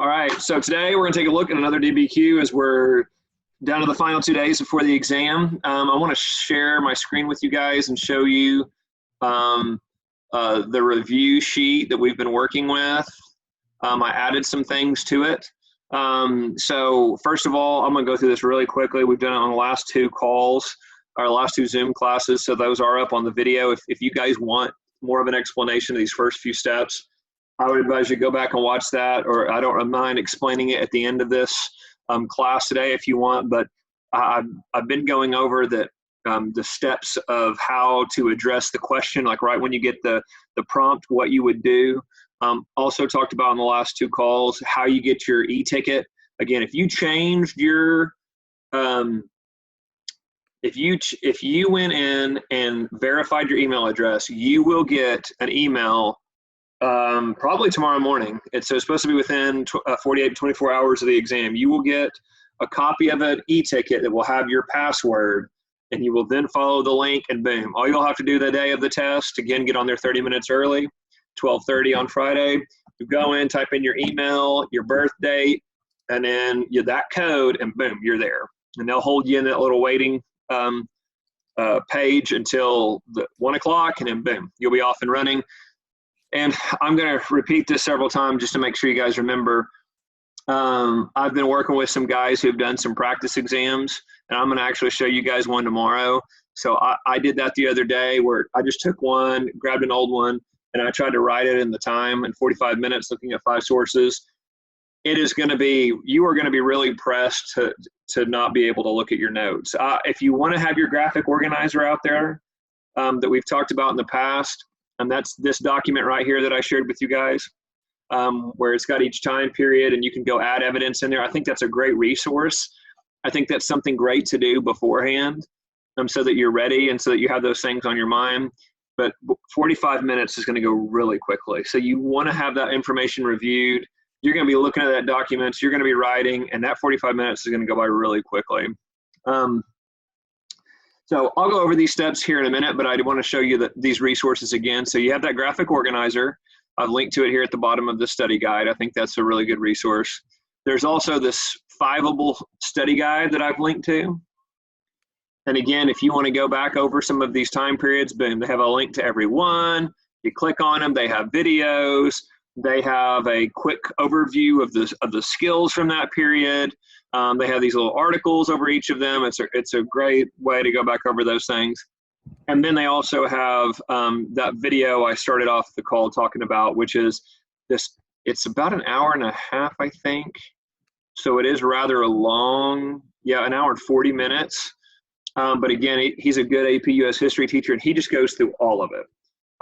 All right, so today we're going to take a look at another DBQ as we're down to the final 2 days before the exam. I want to share my screen with you guys and show you the review sheet that we've been working with. I added some things to it. So first of all, I'm going to go through this really quickly. We've done it on the last two calls, our last two Zoom classes, so those are up on the video. If you guys want more of an explanation of these first few steps, I would advise you go back and watch that, or I don't mind explaining it at the end of this class today if you want, but I've been going over the steps of how to address the question, like right when you get the prompt, what you would do. Also talked about in the last two calls, how you get your e-ticket. Again, if you changed your, if you went in and verified your email address, you will get an email probably tomorrow morning. It's supposed to be within 48 to 24 hours of the exam. You will get a copy of an e-ticket that will have your password, and you will then follow the link, and boom. All you'll have to do the day of the test, again, get on there 30 minutes early, 12:30 on Friday. You go in, type in your email, your birth date, and then that code, and boom, you're there. And they'll hold you in that little waiting page until 1 o'clock, and then boom, you'll be off and running. And I'm going to repeat this several times just to make sure you guys remember. I've been working with some guys who've done some practice exams, and I'm going to actually show you guys one tomorrow. So I did that the other day where I just took one, grabbed an old one, and I tried to write it in the time in 45 minutes looking at 5 sources. It is going to be, you are going to be really pressed to not be able to look at your notes. If you want to have your graphic organizer out there that we've talked about in the past, and that's this document right here that I shared with you guys, where it's got each time period and you can go add evidence in there. I think that's a great resource. I think that's something great to do beforehand so that you're ready and so that you have those things on your mind. But 45 minutes is going to go really quickly. So you want to have that information reviewed. You're going to be looking at that document. You're going to be writing, and that 45 minutes is going to go by really quickly. So I'll go over these steps here in a minute, but I want to show you these resources again. So you have that graphic organizer. I've linked to it here at the bottom of the study guide. I think that's a really good resource. There's also this 5-able study guide that I've linked to. And again, if you want to go back over some of these time periods, boom, they have a link to every one. You click on them, they have videos. They have a quick overview of the skills from that period. They have these little articles over each of them. It's a great way to go back over those things. And then they also have that video I started off the call talking about, which is this. It's about an hour and a half, I think. So it is rather long. Yeah, an hour and 40 minutes. But again, he's a good AP US history teacher, and he just goes through all of it.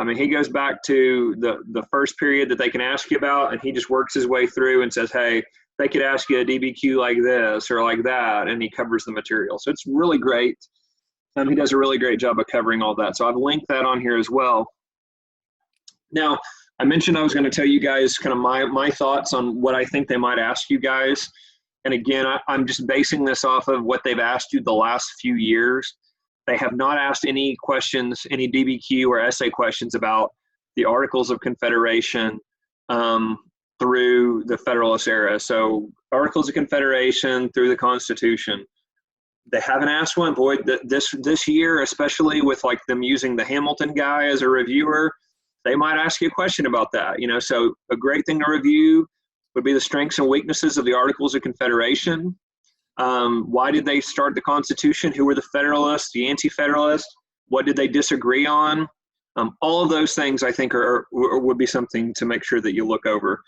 I mean, he goes back to the first period that they can ask you about, and he just works his way through and says, hey, they could ask you a DBQ like this or like that, and he covers the material. So it's really great. He does a really great job of covering all that. So I've linked that on here as well. Now, I mentioned I was going to tell you guys kind of my thoughts on what I think they might ask you guys. And again, I'm just basing this off of what they've asked you the last few years. They have not asked any questions, any DBQ or essay questions about the Articles of Confederation through the Federalist era. So Articles of Confederation through the Constitution. They haven't asked one. Boy, this year, especially with like them using the Hamilton guy as a reviewer, they might ask you a question about that. You know, so a great thing to review would be the strengths and weaknesses of the Articles of Confederation. Why did they start the Constitution? Who were the Federalists, the Anti-Federalists? What did they disagree on? All of those things I think would be something to make sure that you look over.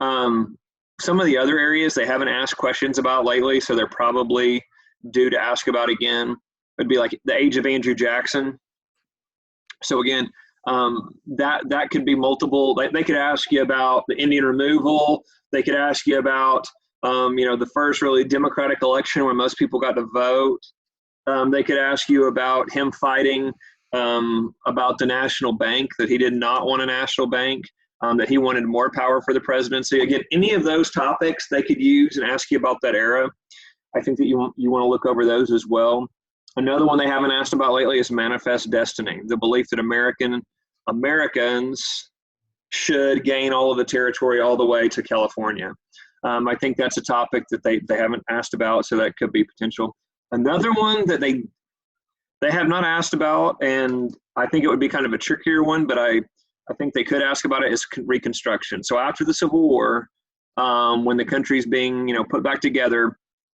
Some of the other areas they haven't asked questions about lately, so they're probably due to ask about again, would be like the age of Andrew Jackson. So again, that could be multiple. They could ask you about the Indian removal. They could ask you about the first really democratic election where most people got to vote. They could ask you about him fighting about the national bank, that he did not want a national bank, that he wanted more power for the presidency. Again, any of those topics they could use and ask you about that era. I think that you want to look over those as well. Another one they haven't asked about lately is manifest destiny, the belief that Americans should gain all of the territory all the way to California. I think that's a topic that they haven't asked about, so that could be potential. Another one that they have not asked about, and I think it would be kind of a trickier one, but I think they could ask about it, is Reconstruction. So after the Civil War, when the country's being put back together,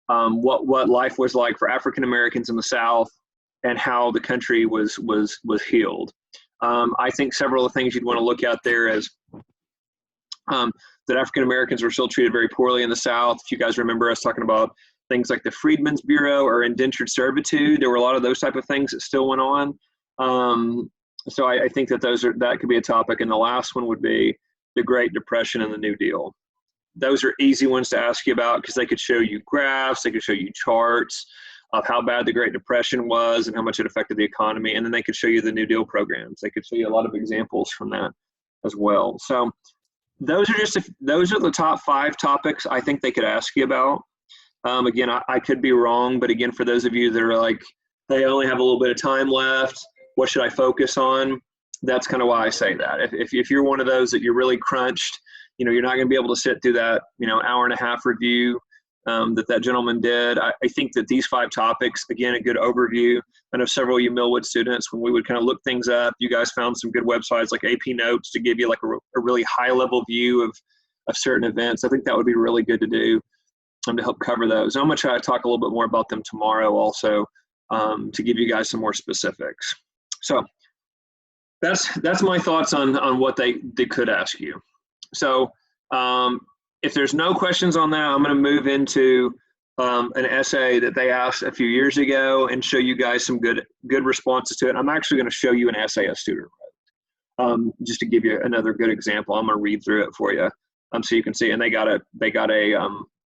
what life was like for African Americans in the South, and how the country was healed. I think several of the things you'd want to look at there is that African Americans were still treated very poorly in the South. If you guys remember us talking about things like the Freedmen's Bureau or indentured servitude, there were a lot of those type of things that still went on. So I think that that could be a topic. And the last one would be the Great Depression and the New Deal. Those are easy ones to ask you about because they could show you graphs, they could show you charts of how bad the Great Depression was and how much it affected the economy. And then they could show you the New Deal programs. They could show you a lot of examples from that as well. So those are the top 5 topics I think they could ask you about. Again, I could be wrong, but again, for those of you that are like, they only have a little bit of time left, what should I focus on? That's kind of why I say that. If you're one of those that you're really crunched, you're not going to be able to sit through that, hour and a half review that gentleman did. I think that these 5 topics, again, a good overview. I know several of you Millwood students, when we would kind of look things up, you guys found some good websites like AP Notes to give you like a really high level view of certain events. I think that would be really good to do to help cover those. I'm going to try to talk a little bit more about them tomorrow also to give you guys some more specifics. So that's my thoughts on what they could ask you. So if there's no questions on that, I'm going to move into an essay that they asked a few years ago and show you guys some good responses to it. I'm actually going to show you an essay a student wrote, just to give you another good example. I'm going to read through it for you so you can see. And they got a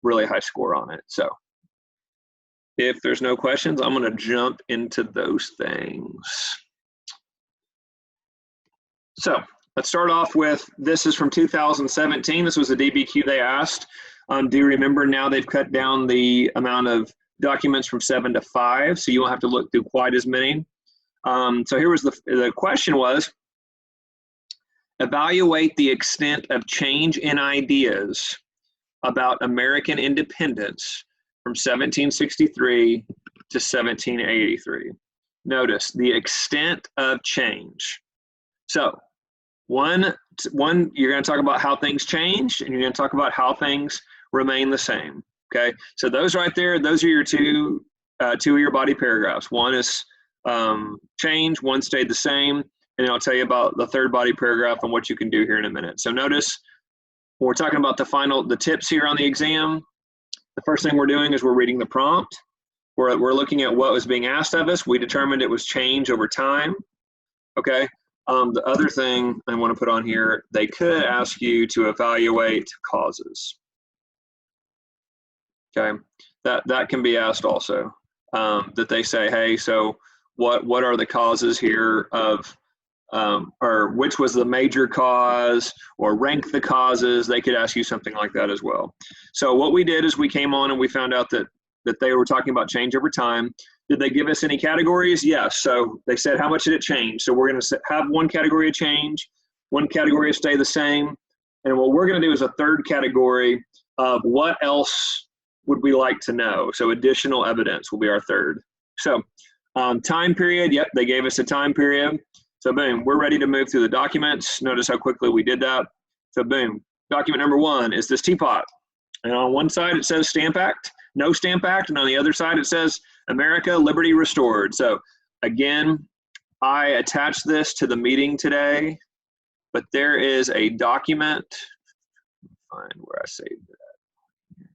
really high score on it. So if there's no questions, I'm going to jump into those things. So let's start off with, this is from 2017. This was a DBQ they asked. Do you remember now they've cut down the amount of documents from 7 to 5, so you won't have to look through quite as many. So here was the question was, evaluate the extent of change in ideas about American independence from 1763 to 1783. Notice the extent of change. So one, you're going to talk about how things changed, and you're going to talk about how things remain the same. Okay, so those right there, those are your two of your body paragraphs. One is change, one stayed the same, and I'll tell you about the third body paragraph and what you can do here in a minute. So notice when we're talking about the tips here on the exam, the first thing we're doing is we're reading the prompt. We're looking at what was being asked of us. We determined it was change over time. Okay. The other thing I want to put on here, they could ask you to evaluate causes. Okay, that can be asked also. That they say, hey, so what are the causes here of, or which was the major cause, or rank the causes? They could ask you something like that as well. So what we did is we came on and we found out that they were talking about change over time. Did they give us any categories? Yes. So they said, how much did it change? So we're going to have one category of change, one category of stay the same. And what we're going to do is a third category of what else would we like to know? So additional evidence will be our third. So time period, yep, they gave us a time period. So boom, we're ready to move through the documents. Notice how quickly we did that. So boom, document number 1 is this teapot. And on one side it says Stamp Act, no Stamp Act, and on the other side it says America, liberty restored. So again, I attached this to the meeting today, but there is a document, find where I saved it.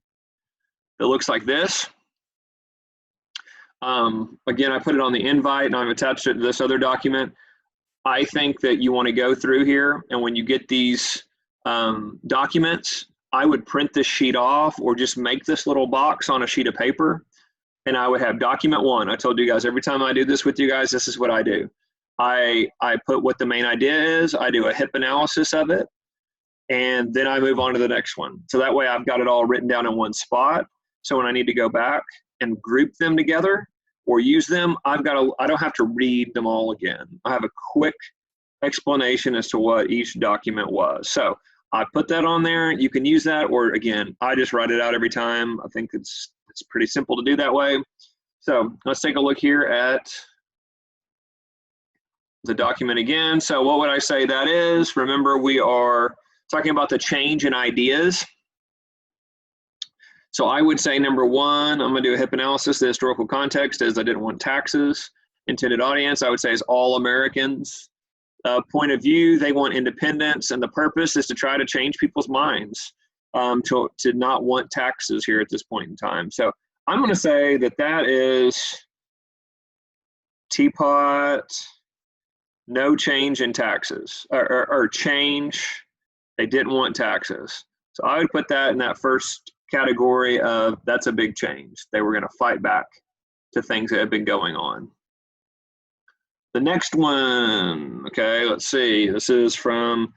It looks like this. Again, I put it on the invite and I've attached it to this other document. I think that you want to go through here, and when you get these documents, I would print this sheet off or just make this little box on a sheet of paper, and I would have document 1. I told you guys, every time I do this with you guys, this is what I do. I put what the main idea is, I do a HIP analysis of it, and then I move on to the next one. So that way I've got it all written down in one spot. So when I need to go back and group them together or use them, I don't have to read them all again. I have a quick explanation as to what each document was. So I put that on there. You can use that, or again, I just write it out every time. I think it's pretty simple to do that way. So let's take a look here at the document again. So what would I say that is? Remember, we are talking about the change in ideas. So I would say number one, I'm going to do a HIP analysis. The historical context is I didn't want taxes. Intended audience, I would say, is all Americans. Point of view, they want independence, and the purpose is to try to change people's minds to not want taxes here at this point in time. So I'm going to say that that is teapot, no change in taxes, or change, they didn't want taxes. So I would put that in that first category of that's a big change. They were going to fight back to things that have been going on. The next one, okay, let's see. This is from,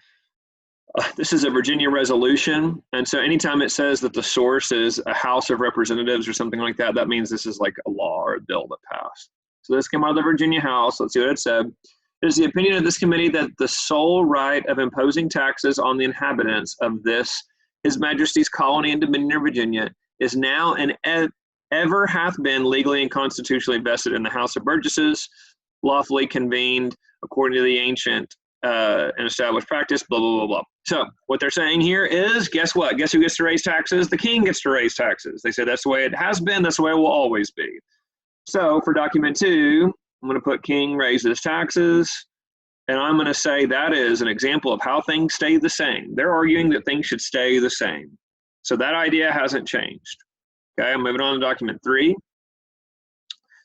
this is a Virginia resolution. And so anytime it says that the source is a House of Representatives or something like that, that means this is like a law or a bill that passed. So this came out of the Virginia House. Let's see what it said. It is the opinion of this committee that the sole right of imposing taxes on the inhabitants of this His Majesty's colony and Dominion of Virginia is now and ever hath been legally and constitutionally vested in the House of Burgesses, lawfully convened according to the ancient and established practice, blah, blah, blah, blah. So what they're saying here is, guess what? Guess who gets to raise taxes? The king gets to raise taxes. They say that's the way it has been, that's the way it will always be. So for document 2, I'm going to put king raises taxes, and I'm going to say that is an example of how things stay the same. They're arguing that things should stay the same. So that idea hasn't changed. Okay, I'm moving on to document 3.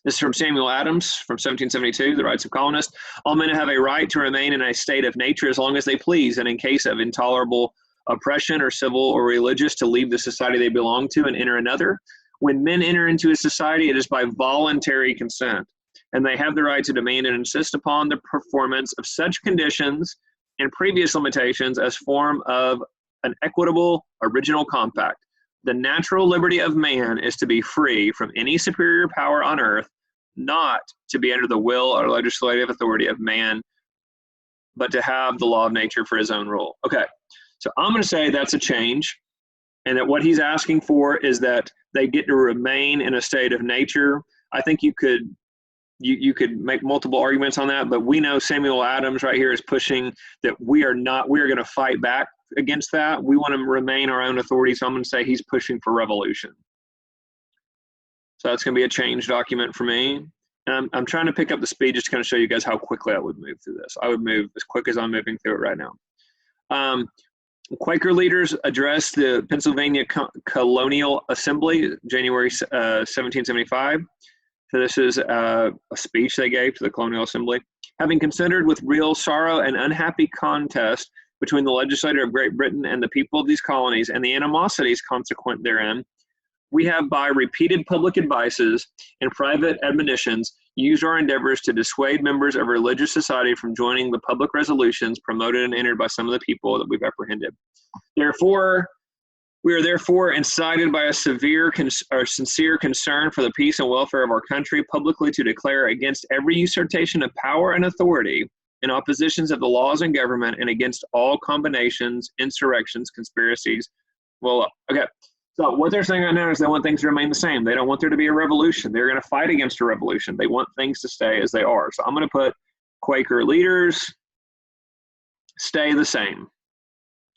This is from Samuel Adams from 1772, The Rights of Colonists. All men have a right to remain in a state of nature as long as they please, and in case of intolerable oppression or civil or religious, to leave the society they belong to and enter another. When men enter into a society, it is by voluntary consent, and they have the right to demand and insist upon the performance of such conditions and previous limitations as form of an equitable original compact. The natural liberty of man is to be free from any superior power on earth, not to be under the will or legislative authority of man, but to have the law of nature for his own rule. Okay, so I'm going to say that's a change, and that what he's asking for is that they get to remain in a state of nature. I think you could make multiple arguments on that, but we know Samuel Adams right here is pushing that we are going to fight back against that. We want to remain our own authority, so I'm going to say he's pushing for revolution. So that's going to be a change document for me. And I'm trying to pick up the speed just to kind of show you guys how quickly I would move through this. I would move as quick as I'm moving through it right now. Quaker leaders addressed the Pennsylvania Colonial Assembly, January 1775. So this is a speech they gave to the Colonial Assembly. Having considered with real sorrow an unhappy contest between the legislature of Great Britain and the people of these colonies and the animosities consequent therein, we have by repeated public advices and private admonitions used our endeavors to dissuade members of religious society from joining the public resolutions promoted and entered by some of the people that we've apprehended. Therefore, we are therefore incited by a sincere concern for the peace and welfare of our country publicly to declare against every usurpation of power and authority in oppositions of the laws and government and against all combinations, insurrections, conspiracies. Well, okay. So what they're saying right now is they want things to remain the same. They don't want there to be a revolution. They're going to fight against a revolution. They want things to stay as they are. So I'm going to put Quaker leaders stay the same.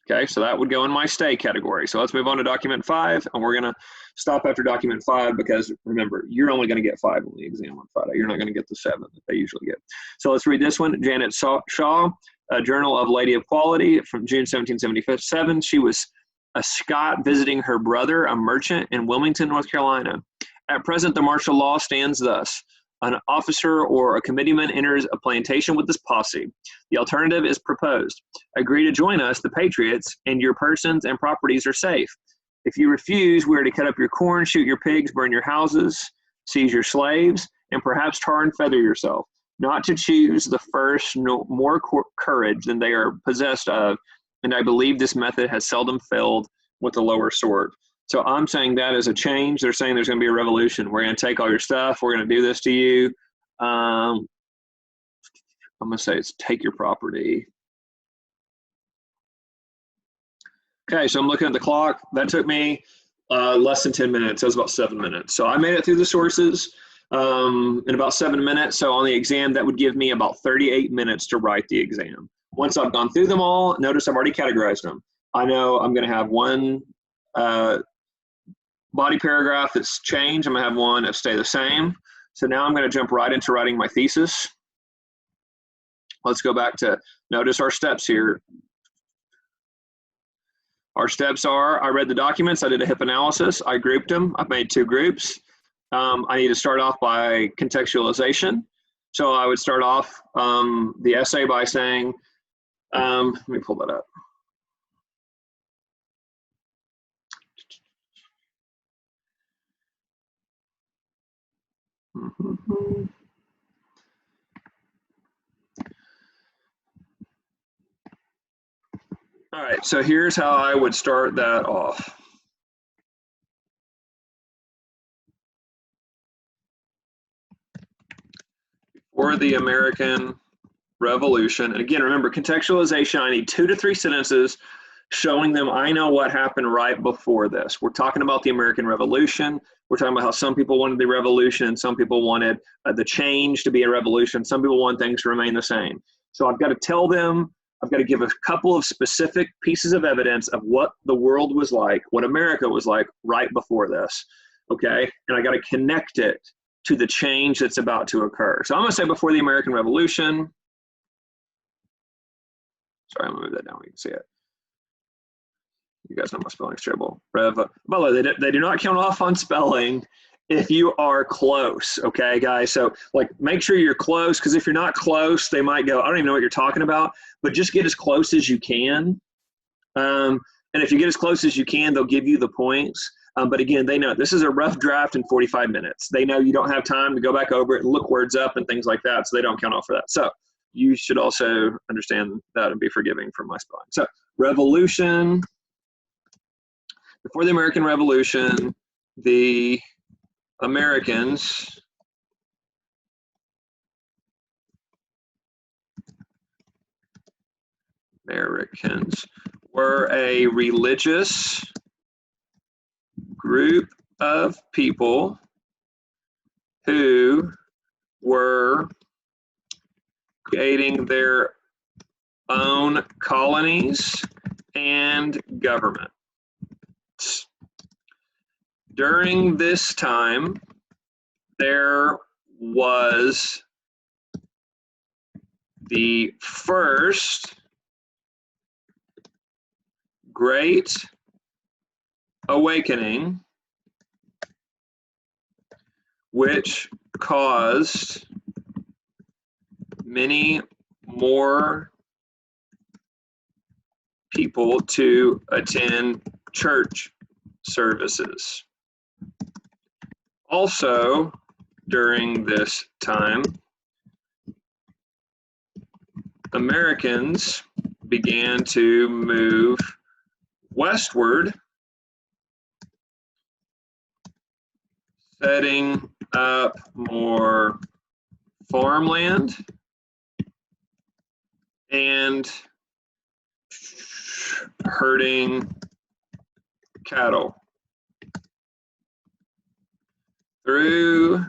Okay, so that would go in my stay category. So let's move on to document 5, and we're going to stop after document 5 because, remember, you're only going to get 5 on the exam on Friday. You're not going to get the 7 that they usually get. So let's read this one. Janet Shaw, a Journal of Lady of Quality from June 1777. She was a Scot visiting her brother, a merchant in Wilmington, North Carolina. At present, the martial law stands thus. An officer or a committeeman enters a plantation with this posse. The alternative is proposed. Agree to join us, the patriots, and your persons and properties are safe. If you refuse, we are to cut up your corn, shoot your pigs, burn your houses, seize your slaves, and perhaps tar and feather yourself. Not to choose the first, no more courage than they are possessed of, and I believe this method has seldom failed with the lower sword. So I'm saying that as a change. They're saying there's going to be a revolution. We're going to take all your stuff. We're going to do this to you. I'm going to say it's take your property. Okay, so I'm looking at the clock. That took me less than 10 minutes. That was about 7 minutes. So I made it through the sources in about 7 minutes. So on the exam, that would give me about 38 minutes to write the exam. Once I've gone through them all, notice I've already categorized them. I know I'm going to have one body paragraph that's changed. I'm going to have one that stay the same. So now I'm going to jump right into writing my thesis. Let's go back to notice our steps here. Our steps are, I read the documents, I did a HIP analysis, I grouped them, I've made 2 groups. I need to start off by contextualization. So I would start off the essay by saying, let me pull that up. All right, so here's how I would start that off. For the American Revolution, and again, remember contextualization, I need 2 to 3 sentences showing them I know what happened right before this. We're talking about the American Revolution. We're talking about how some people wanted the revolution and some people wanted the change to be a revolution. Some people want things to remain the same. So I've got to tell them, I've got to give a couple of specific pieces of evidence of what the world was like, what America was like right before this, okay? And I got to connect it to the change that's about to occur. So I'm gonna say before the American Revolution. Sorry, I'm gonna move that down, we can see it. You guys know my spelling's terrible. By the way, they do not count off on spelling if you are close, okay, guys? So, like, make sure you're close, because if you're not close, they might go, I don't even know what you're talking about, but just get as close as you can. And if you get as close as you can, they'll give you the points. But again, they know this is a rough draft in 45 minutes. They know you don't have time to go back over it and look words up and things like that, so they don't count off for that. So you should also understand that and be forgiving for my spelling. So revolution. Before the American Revolution, the Americans were a religious group of people who were creating their own colonies and government. During this time, there was the first Great Awakening, which caused many more people to attend church services. Also, during this time, Americans began to move westward, setting up more farmland and herding cattle. Throughout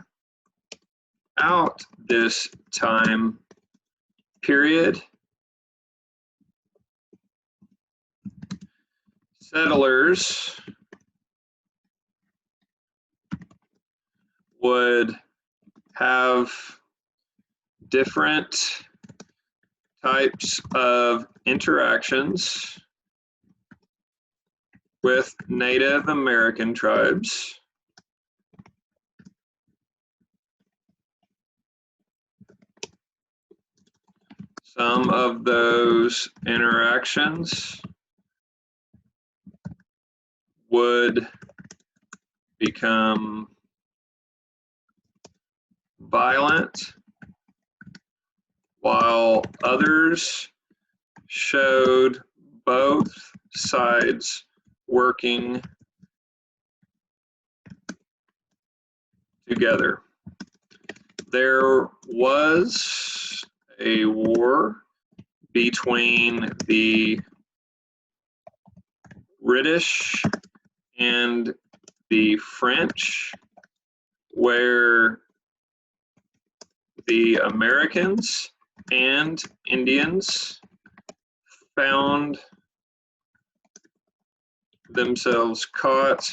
this time period, settlers would have different types of interactions with Native American tribes. Some of those interactions would become violent, while others showed both sides working together. There was a war between the British and the French, where the Americans and Indians found themselves caught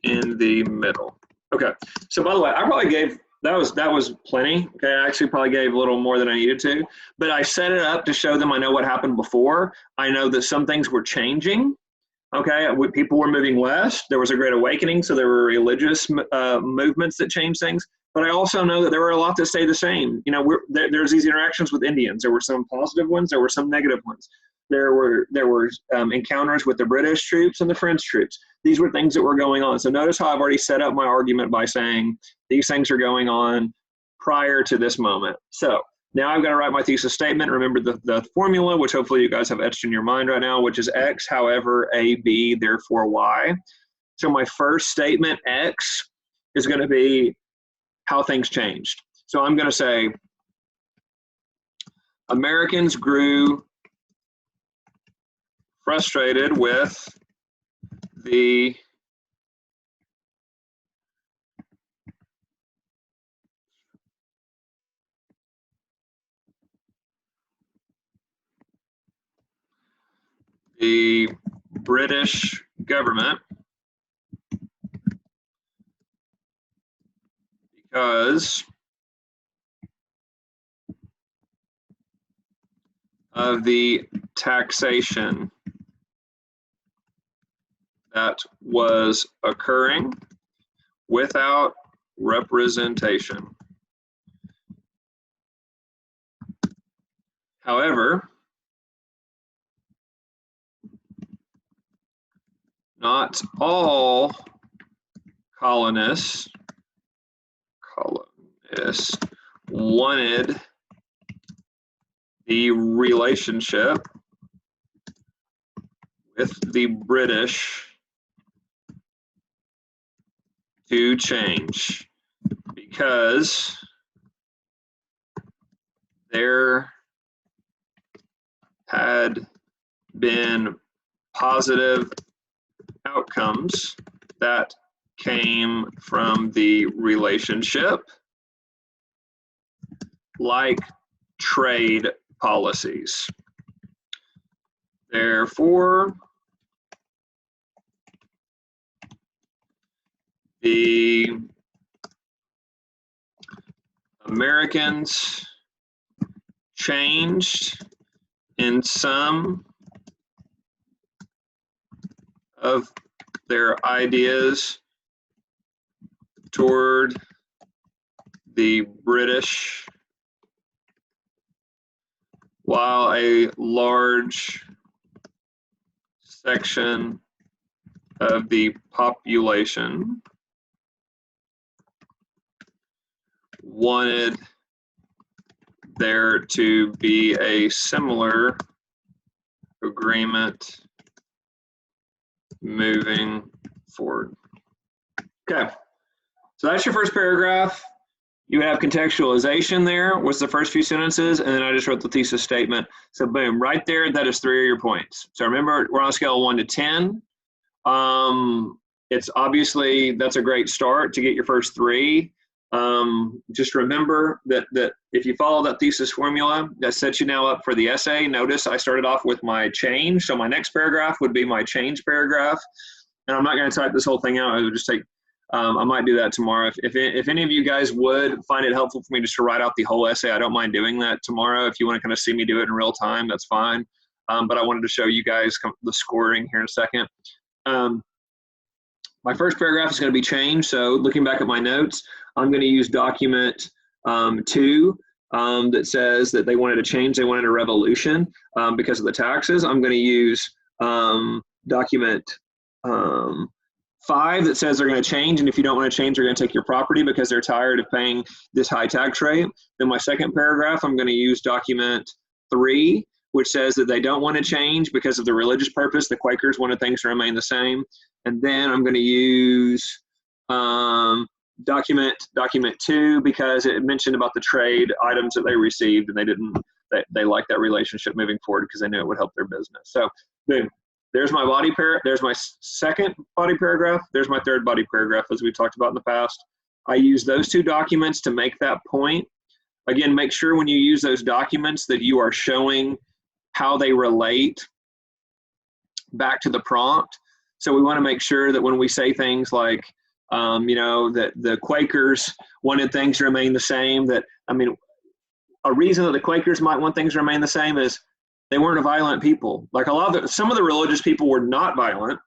in the middle. Okay, so by the way, I probably gave, that was plenty. Okay, I actually probably gave a little more than I needed to, but I set it up to show them I know what happened before. I know that some things were changing. Okay, people were moving west. There was a great awakening, so there were religious movements that changed things. But I also know that there were a lot that stayed the same. You know, there's these interactions with Indians. There were some positive ones. There were some negative ones. There were encounters with the British troops and the French troops. These were things that were going on. So notice how I've already set up my argument by saying these things are going on prior to this moment. So now I've got to write my thesis statement. Remember the formula, which hopefully you guys have etched in your mind right now, which is X, however, A, B, therefore Y. So my first statement, X, is going to be how things changed. So I'm going to say Americans grew frustrated with the British government because of the taxation that was occurring without representation. However, not all colonists wanted the relationship with the British to change because there had been positive outcomes that came from the relationship, like trade policies. Therefore, the Americans changed in some of their ideas toward the British, while a large section of the population wanted there to be a similar agreement moving forward. Okay, so that's your first paragraph. You would have contextualization there, was the first few sentences, and then I just wrote the thesis statement. So boom, right there, that is 3 of your points. So remember, we're on a scale of 1 to 10. It's obviously, that's a great start to get your first 3. Just remember that if you follow that thesis formula, that sets you now up for the essay. Notice I started off with my change, so my next paragraph would be my change paragraph. And I'm not going to type this whole thing out. I would just take, I might do that tomorrow. If any of you guys would find it helpful for me just to write out the whole essay, I don't mind doing that tomorrow. If you want to kind of see me do it in real time, that's fine. But I wanted to show you guys the scoring here in a second. My first paragraph is going to be changed. So looking back at my notes, I'm going to use document 2 that says that they wanted a change, they wanted a revolution because of the taxes. I'm going to use document 5 that says they're going to change, and if you don't want to change, they're going to take your property because they're tired of paying this high tax rate. Then my second paragraph, I'm going to use document 3, which says that they don't want to change because of the religious purpose. The Quakers wanted things to remain the same. And then I'm going to use document 2 because it mentioned about the trade items that they received, and they liked that relationship moving forward because they knew it would help their business. So boom, there's my there's my second body paragraph, there's my third body paragraph, as we talked about in the past. I use those two documents to make that point. Again, make sure when you use those documents that you are showing how they relate back to the prompt. So we want to make sure that when we say things like, that the Quakers wanted things to remain the same, a reason that the Quakers might want things to remain the same is they weren't a violent people. Like some of the religious people were not violent.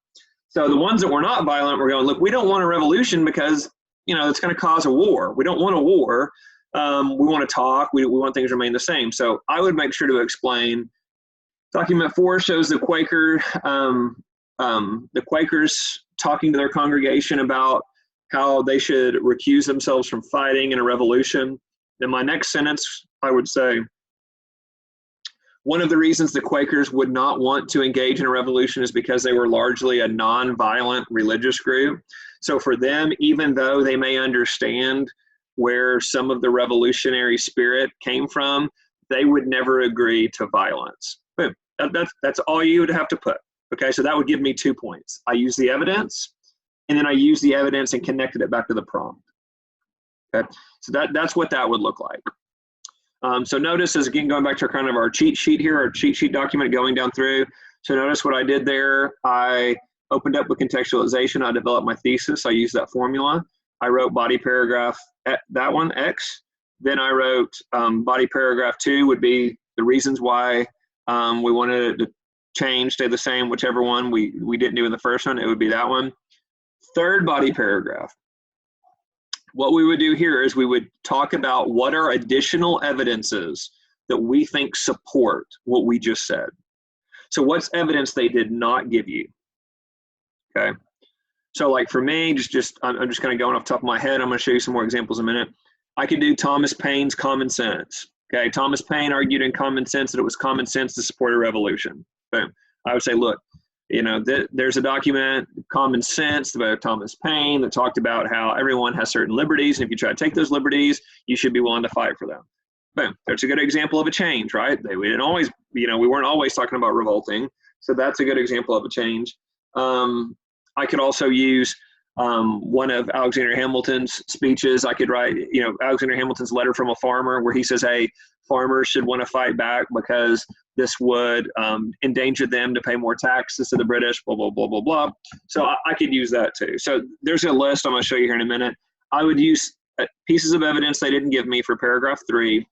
So the ones that were not violent were going, look, we don't want a revolution because, it's going to cause a war. We don't want a war. We want to talk. We want things to remain the same. So I would make sure to explain. Document 4 shows the Quakers talking to their congregation about how they should recuse themselves from fighting in a revolution. In my next sentence, I would say, one of the reasons the Quakers would not want to engage in a revolution is because they were largely a non-violent religious group. So for them, even though they may understand where some of the revolutionary spirit came from, they would never agree to violence. Boom. That's all you would have to put. Okay, so that would give me 2 points. I use the evidence, and then I use the evidence and connected it back to the prompt. Okay, so that's what that would look like. So notice, as again, going back to our cheat sheet here, our cheat sheet document going down through. So notice what I did there. I opened up with contextualization. I developed my thesis. I used that formula. I wrote body paragraph, that one, X. Then I wrote body paragraph 2 would be the reasons why we wanted it to change, stay the same, whichever one we didn't do in the first one, it would be that one. Third body paragraph. What we would do here is we would talk about what are additional evidences that we think support what we just said. So what's evidence they did not give you? Okay. So like for me, I'm just kind of going off the top of my head. I'm going to show you some more examples in a minute. I could do Thomas Paine's Common Sense. Okay, Thomas Paine argued in Common Sense that it was common sense to support a revolution. Boom. I would say, look, there's a document, Common Sense, by Thomas Paine, that talked about how everyone has certain liberties, and if you try to take those liberties, you should be willing to fight for them. Boom. That's a good example of a change, right? We didn't always, we weren't always talking about revolting, so that's a good example of a change. I could also use one of Alexander Hamilton's speeches. I could write, Alexander Hamilton's letter from a farmer where he says, hey, farmers should want to fight back because this would endanger them to pay more taxes to the British, blah, blah, blah, blah, blah. So I could use that too. So there's a list I'm going to show you here in a minute. I would use pieces of evidence they didn't give me for paragraph 3.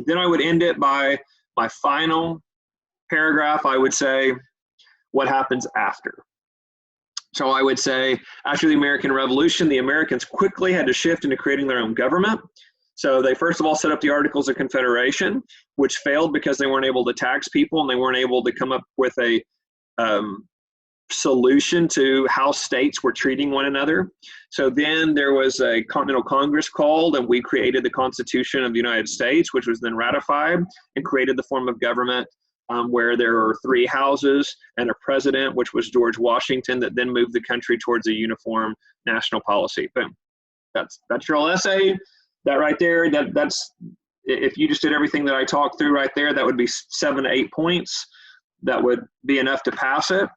Then I would end it by my final paragraph. I would say what happens after. So I would say, after the American Revolution, the Americans quickly had to shift into creating their own government. So they first of all set up the Articles of Confederation, which failed because they weren't able to tax people and they weren't able to come up with a solution to how states were treating one another. So then there was a Continental Congress called, and we created the Constitution of the United States, which was then ratified and created the form of government where there were 3 houses and a president, which was George Washington, that then moved the country towards a uniform national policy. Boom. That's your whole essay. That right there, that's if you just did everything that I talked through right there, that would be 7 to 8 points. That would be enough to pass it.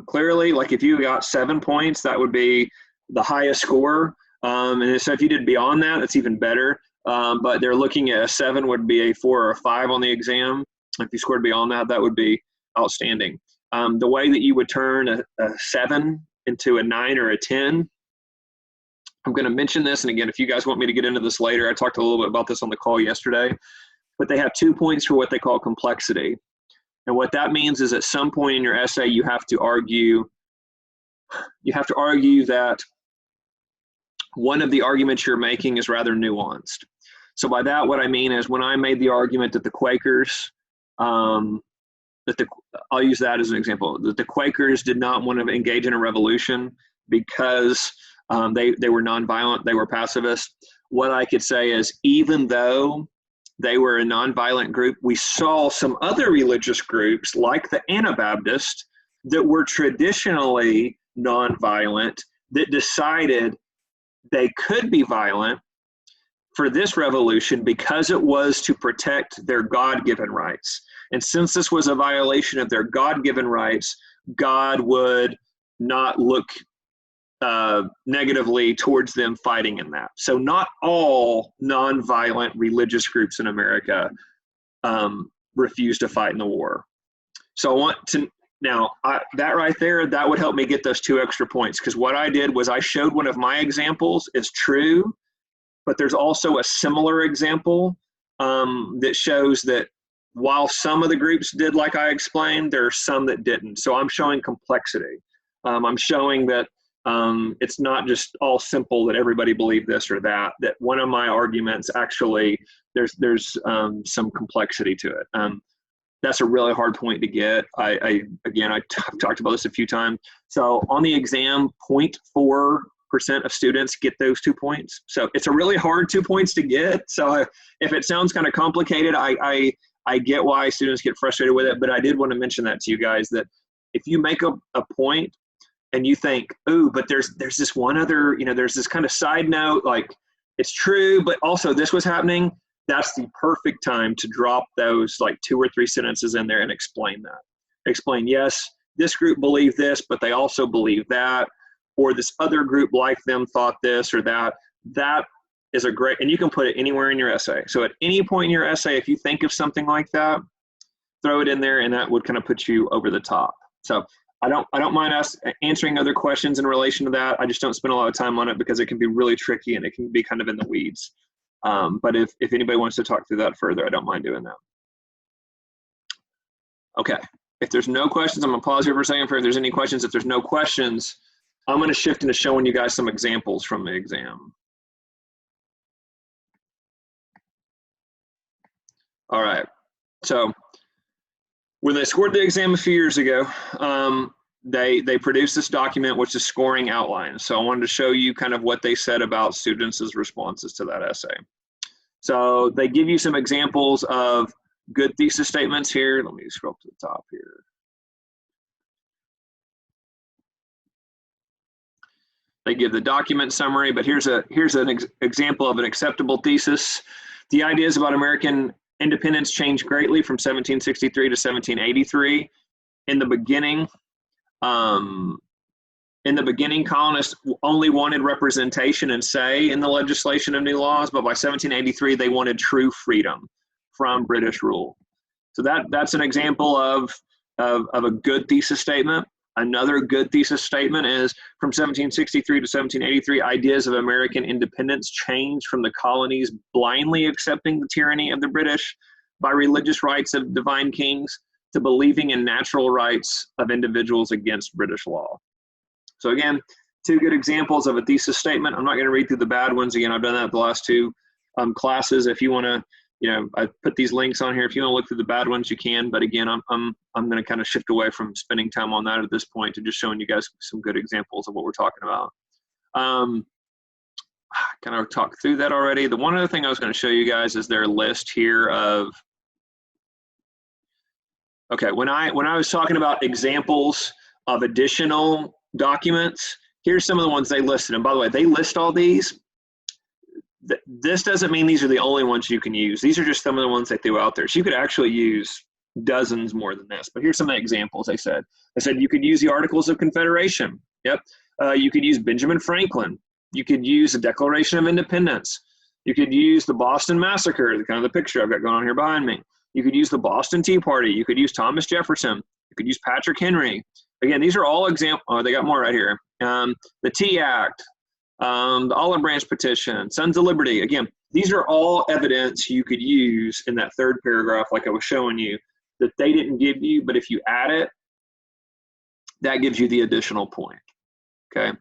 Clearly, like if you got 7 points, that would be the highest score. And so if you did beyond that, it's even better. But they're looking at a 7 would be a 4 or a 5 on the exam. If you scored beyond that, that would be outstanding. The way that you would turn a 7 into a 9 or a 10, I'm going to mention this. And again, if you guys want me to get into this later, I talked a little bit about this on the call yesterday, but they have 2 points for what they call complexity. And what that means is at some point in your essay, you have to argue that one of the arguments you're making is rather nuanced. So by that, what I mean is when I made the argument that the Quakers, I'll use that as an example, that the Quakers did not want to engage in a revolution because they were nonviolent, they were pacifist. What I could say is, even though they were a nonviolent group, we saw some other religious groups like the Anabaptists that were traditionally nonviolent that decided they could be violent for this revolution because it was to protect their God-given rights. And since this was a violation of their God-given rights, God would not look negatively towards them fighting in that. So not all nonviolent religious groups in America refuse to fight in the war. So I want to, now that right there, that would help me get those 2 extra points, because what I did was I showed one of my examples is true, but there's also a similar example that shows that while some of the groups did like I explained, there are some that didn't. So I'm showing complexity. I'm showing that it's not just all simple that everybody believed this or that, that one of my arguments actually, there's some complexity to it. That's a really hard point to get. I've talked about this a few times. So on the exam, 0.4% of students get those 2 points. So it's a really hard 2 points to get. So if it sounds kind of complicated, I get why students get frustrated with it, but I did want to mention that to you guys, that if you make a point and you think, ooh, but there's this one other, there's this kind of side note, like it's true, but also this was happening, that's the perfect time to drop those like 2 or 3 sentences in there and explain that. Explain, yes, this group believed this, but they also believe that, or this other group like them thought this or that. That is a great, and you can put it anywhere in your essay. So at any point in your essay, if you think of something like that, throw it in there, and that would kind of put you over the top. So I don't mind us answering other questions in relation to that. I just don't spend a lot of time on it because it can be really tricky and it can be kind of in the weeds. But if anybody wants to talk through that further, I don't mind doing that. Okay, if there's no questions, I'm gonna pause here for a second for if there's any questions. If there's no questions, I'm gonna shift into showing you guys some examples from the exam. All right, so when they scored the exam a few years ago, they produced this document, which is scoring outlines. So I wanted to show you kind of what they said about students' responses to that essay. So they give you some examples of good thesis statements here. Let me scroll to the top here. They give the document summary, but here's an example of an acceptable thesis. The ideas about American independence changed greatly from 1763 to 1783. In the beginning, colonists only wanted representation and say in the legislation of new laws, but by 1783, they wanted true freedom from British rule. So that's an example of a good thesis statement. Another good thesis statement is from 1763 to 1783, ideas of American independence changed from the colonies blindly accepting the tyranny of the British by religious rights of divine kings to believing in natural rights of individuals against British law. So again, 2 good examples of a thesis statement. I'm not going to read through the bad ones. Again, I've done that the last 2 classes. If you want to, I put these links on here. If you want to look through the bad ones, you can. But again, I'm going to kind of shift away from spending time on that at this point to just showing you guys some good examples of what we're talking about. Kind of talked through that already. The one other thing I was going to show you guys is their list here of. Okay, when I was talking about examples of additional documents, here's some of the ones they listed. And by the way, they list all these. This doesn't mean these are the only ones you can use. These are just some of the ones they threw out there. So you could actually use dozens more than this. But here's some of the examples they said. They said you could use the Articles of Confederation. Yep. You could use Benjamin Franklin. You could use the Declaration of Independence. You could use the Boston Massacre, the kind of the picture I've got going on here behind me. You could use the Boston Tea Party. You could use Thomas Jefferson. You could use Patrick Henry. Again, these are all examples. Oh, they got more right here. The Tea Act, the Olive Branch Petition, Sons of Liberty. Again, these are all evidence you could use in that 3rd paragraph, like I was showing you, that they didn't give you, but if you add it, that gives you the additional point. Okay.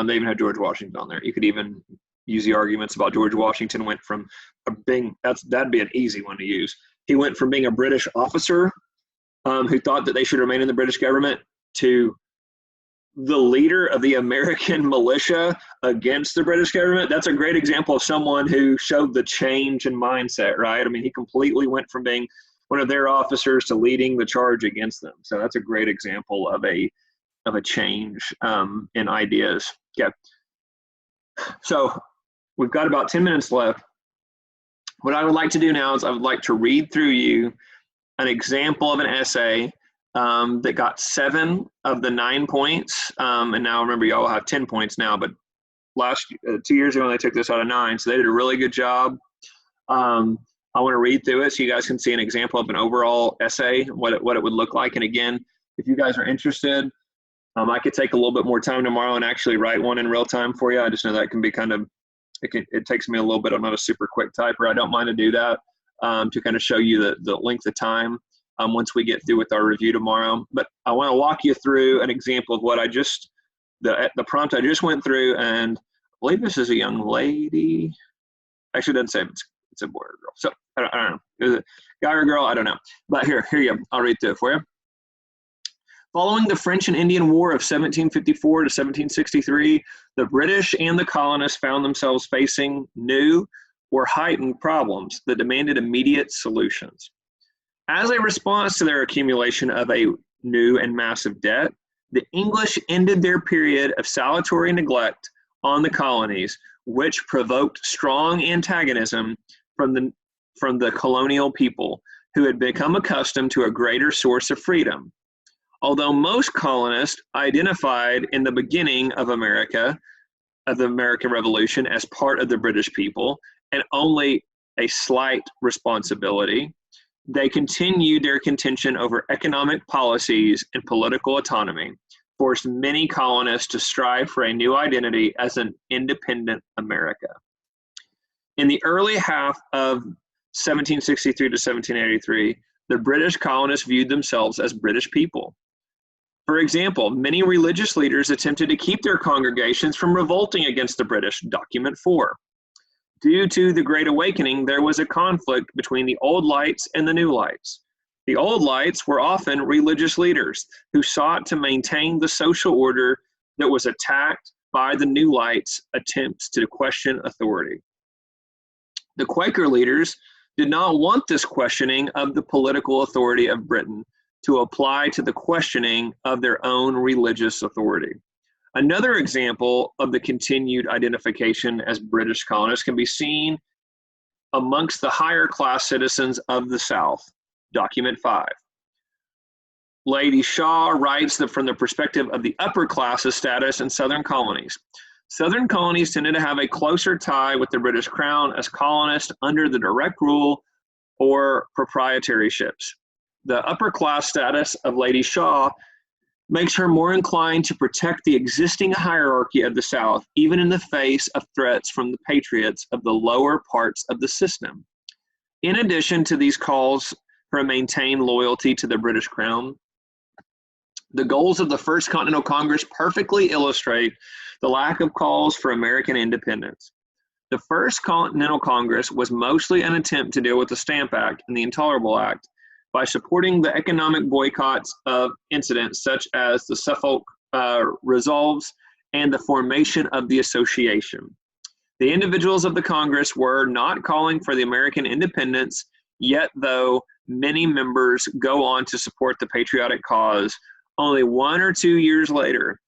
They even had George Washington on there. You could even use the arguments about George Washington went from being, that'd be an easy one to use. He went from being a British officer who thought that they should remain in the British government to the leader of the American militia against the British government. That's a great example of someone who showed the change in mindset, right? I mean, he completely went from being one of their officers to leading the charge against them. So that's a great example of a change in ideas. Okay. So we've got about 10 minutes left. What I would like to do now is I would like to read through you an example of an essay that got 7 of the 9 points. And now remember, you all have 10 points now, but 2 years ago they took this out of 9, so they did a really good job. I want to read through it so you guys can see an example of an overall essay, what it would look like. And again, if you guys are interested, I could take a little bit more time tomorrow and actually write one in real time for you. I just know that can be kind of, it takes me a little bit. I'm not a super quick typer. I don't mind to do that to kind of show you the length of time once we get through with our review tomorrow. But I want to walk you through an example of what the prompt I just went through, and I believe this is a young lady. Actually, it doesn't say if it's a boy or a girl. So I don't know. Is it guy or girl? I don't know. But here you go. I'll read through it for you. Following the French and Indian War of 1754 to 1763, the British and the colonists found themselves facing new or heightened problems that demanded immediate solutions. As a response to their accumulation of a new and massive debt, the English ended their period of salutary neglect on the colonies, which provoked strong antagonism from the colonial people, who had become accustomed to a greater source of freedom. Although most colonists identified in the beginning of the American Revolution as part of the British people and only a slight responsibility, they continued their contention over economic policies and political autonomy, forced many colonists to strive for a new identity as an independent America. In the early half of 1763 to 1783, the British colonists viewed themselves as British people. For example, many religious leaders attempted to keep their congregations from revolting against the British, document 4. Due to the Great Awakening, there was a conflict between the old lights and the new lights. The old lights were often religious leaders who sought to maintain the social order that was attacked by the new lights' attempts to question authority. The Quaker leaders did not want this questioning of the political authority of Britain to apply to the questioning of their own religious authority. Another example of the continued identification as British colonists can be seen amongst the higher class citizens of the South, document 5. Lady Shaw writes that from the perspective of the upper class's status in Southern colonies, Southern colonies tended to have a closer tie with the British Crown as colonists under the direct rule or proprietorships. The upper class status of Lady Shaw makes her more inclined to protect the existing hierarchy of the South, even in the face of threats from the patriots of the lower parts of the system. In addition to these calls for maintained loyalty to the British Crown, the goals of the First Continental Congress perfectly illustrate the lack of calls for American independence. The First Continental Congress was mostly an attempt to deal with the Stamp Act and the Intolerable Act by supporting the economic boycotts of incidents such as the Suffolk Resolves and the formation of the Association. The individuals of the Congress were not calling for the American independence, yet though many members go on to support the patriotic cause, only 1 or 2 years later,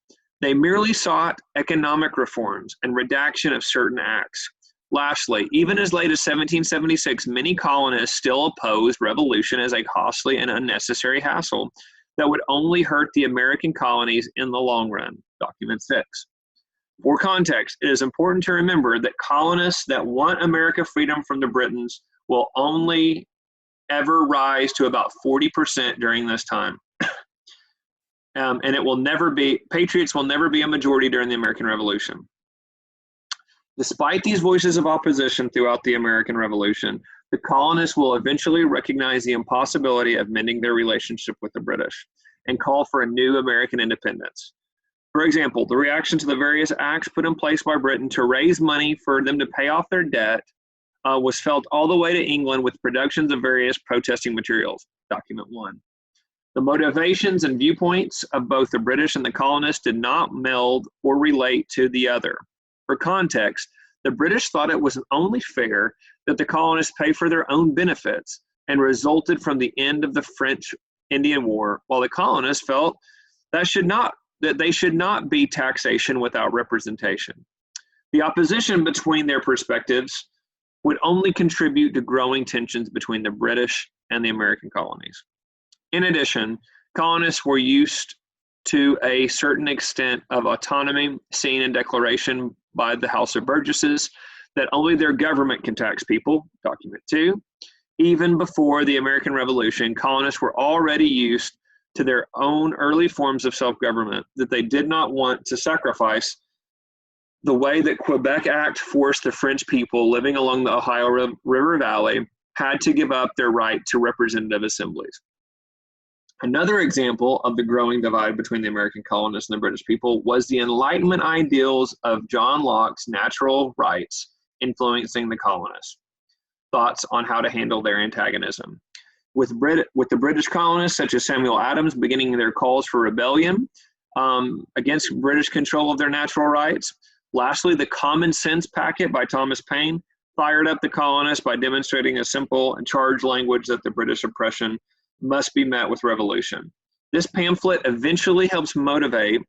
they merely sought economic reforms and redaction of certain acts. Lastly, even as late as 1776, many colonists still opposed revolution as a costly and unnecessary hassle that would only hurt the American colonies in the long run. Document 6. For context, it is important to remember that colonists that want America freedom from the Britons will only ever rise to about 40% during this time. And patriots will never be a majority during the American Revolution. Despite these voices of opposition throughout the American Revolution, the colonists will eventually recognize the impossibility of mending their relationship with the British and call for a new American independence. For example, the reaction to the various acts put in place by Britain to raise money for them to pay off their debt was felt all the way to England with productions of various protesting materials. Document 1. The motivations and viewpoints of both the British and the colonists did not meld or relate to the other. For context, the British thought it was only fair that the colonists pay for their own benefits and resulted from the end of the French-Indian War, while the colonists felt that they should not be taxation without representation. The opposition between their perspectives would only contribute to growing tensions between the British and the American colonies. In addition, colonists were used to a certain extent of autonomy seen in declaration by the House of Burgesses that only their government can tax people, document 2. Even before the American Revolution, colonists were already used to their own early forms of self-government that they did not want to sacrifice. The way that Quebec Act forced the French people living along the Ohio River Valley had to give up their right to representative assemblies. Another example of the growing divide between the American colonists and the British people was the Enlightenment ideals of John Locke's natural rights influencing the colonists' thoughts on how to handle their antagonism. With the British colonists, such as Samuel Adams, beginning their calls for rebellion against British control of their natural rights. Lastly, the Common Sense Packet by Thomas Paine fired up the colonists by demonstrating a simple and charged language that the British oppression must be met with revolution. This pamphlet eventually helps motivate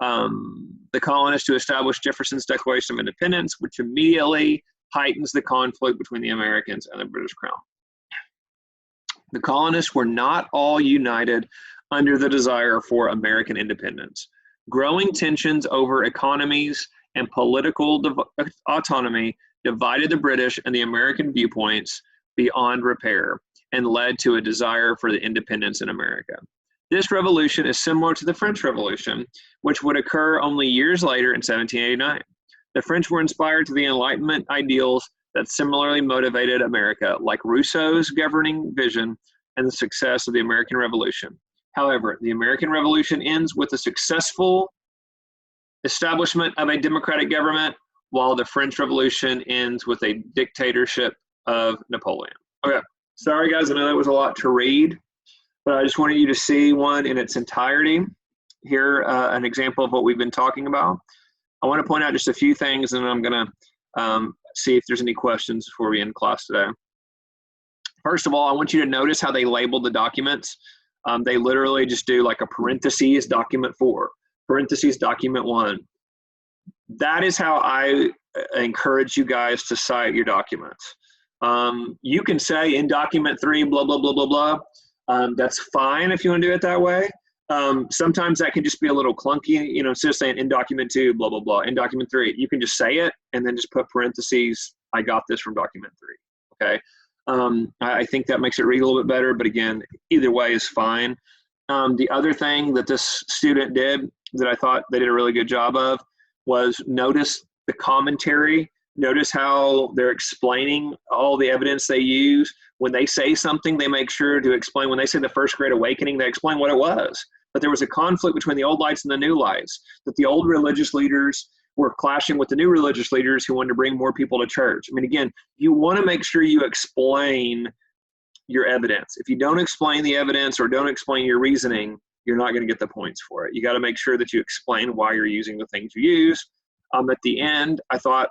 the colonists to establish Jefferson's Declaration of Independence, which immediately heightens the conflict between the Americans and the British Crown. The colonists were not all united under the desire for American independence. Growing tensions over economies and political autonomy divided the British and the American viewpoints beyond repair and led to a desire for the independence in America. This revolution is similar to the French Revolution, which would occur only years later in 1789. The French were inspired to the Enlightenment ideals that similarly motivated America, like Rousseau's governing vision and the success of the American Revolution. However, the American Revolution ends with the successful establishment of a democratic government, while the French Revolution ends with a dictatorship of Napoleon. Okay, sorry guys, I know that was a lot to read, but I just wanted you to see one in its entirety. Here, an example of what we've been talking about. I want to point out just a few things, and I'm going to see if there's any questions before we end class today. First of all, I want you to notice how they label the documents. They literally just do like a parentheses, document 4, parentheses, document 1. That is how I encourage you guys to cite your documents. You can say in document 3, blah, blah, blah, blah, blah. That's fine if you want to do it that way. Sometimes that can just be a little clunky, you know, instead of saying in document 2, blah, blah, blah, in document 3, you can just say it and then just put parentheses, I got this from document 3, okay? I think that makes it read a little bit better, but again, either way is fine. The other thing that this student did that I thought they did a really good job of was notice the commentary. Notice how they're explaining all the evidence they use. When they say something, they make sure to explain. When they say the First Great Awakening, they explain what it was. But there was a conflict between the old lights and the new lights, that the old religious leaders were clashing with the new religious leaders who wanted to bring more people to church. I mean, again, you want to make sure you explain your evidence. If you don't explain the evidence or don't explain your reasoning, you're not going to get the points for it. You got to make sure that you explain why you're using the things you use. At the end, I thought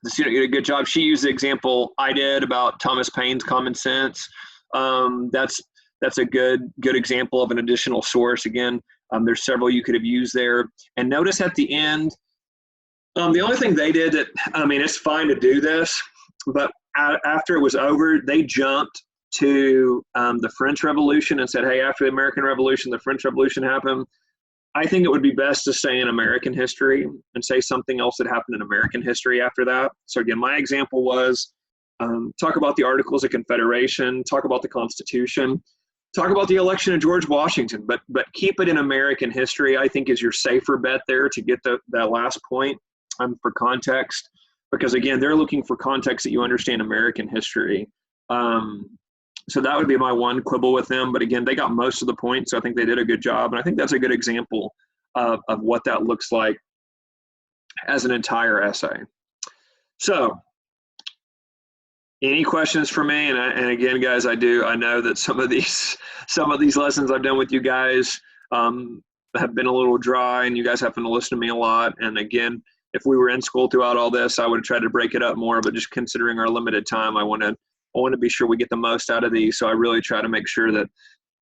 the student did a good job. She used the example I did about Thomas Paine's Common Sense. That's a good example of an additional source. Again, there's several you could have used there. And notice at the end, the only thing they did that, I mean, it's fine to do this, but after it was over, they jumped to the French Revolution and said, hey, after the American Revolution, the French Revolution happened. I think it would be best to stay in American history and say something else that happened in American history after that. So again, my example was talk about the Articles of Confederation, talk about the Constitution, talk about the election of George Washington, but keep it in American history, I think, is your safer bet there to get that last point for context. Because again, they're looking for context that you understand American history. So that would be my one quibble with them. But again, they got most of the points, so I think they did a good job. And I think that's a good example of what that looks like as an entire essay. So any questions for me? And again, guys, I know that some of these lessons I've done with you guys have been a little dry, and you guys happen to listen to me a lot. And again, if we were in school throughout all this, I would have tried to break it up more, but just considering our limited time, I want to be sure we get the most out of these. So I really try to make sure that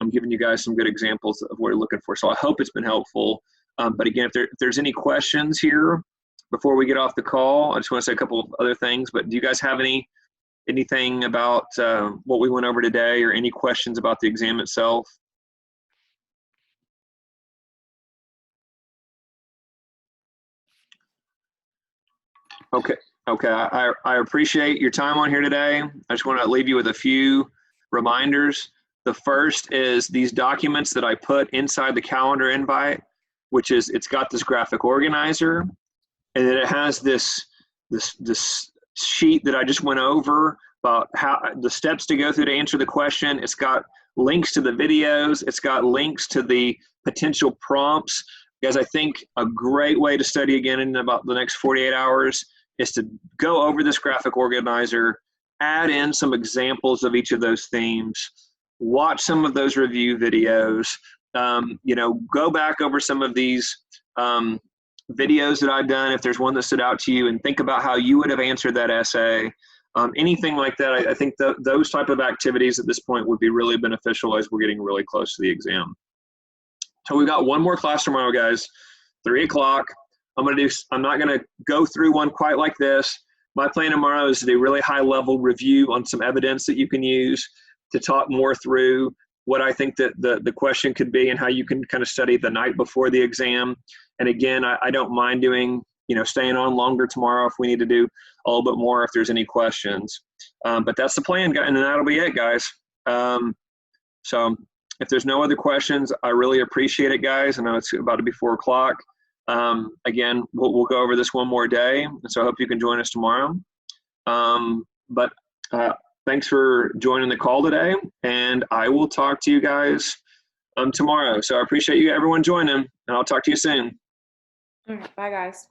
I'm giving you guys some good examples of what you're looking for. So I hope it's been helpful. But again, if there's any questions here before we get off the call, I just want to say a couple of other things. But do you guys have anything about what we went over today, or any questions about the exam itself? Okay. Okay. I appreciate your time on here today. I just want to leave you with a few reminders. The first is these documents that I put inside the calendar invite, which is it's got this graphic organizer, and then it has this sheet that I just went over about how the steps to go through to answer the question. It's got links to the videos. It's got links to the potential prompts. Because I think a great way to study again in about the next 48 hours is to go over this graphic organizer, add in some examples of each of those themes, watch some of those review videos, go back over some of these videos that I've done if there's one that stood out to you, and think about how you would have answered that essay. Anything like that, I think those type of activities at this point would be really beneficial as we're getting really close to the exam. So we've got one more class tomorrow, guys, 3 o'clock. I'm not gonna go through one quite like this. My plan tomorrow is to do really high level review on some evidence that you can use to talk more through what I think that the question could be and how you can kind of study the night before the exam. And again, I don't mind doing, staying on longer tomorrow if we need to do a little bit more if there's any questions. But that's the plan, and that'll be it, guys. So if there's no other questions, I really appreciate it, guys. I know it's about to be 4 o'clock. Again, we'll go over this one more day, and so I hope you can join us tomorrow. But thanks for joining the call today, and I will talk to you guys tomorrow. So I appreciate you everyone joining, and I'll talk to you soon. All right, bye, guys.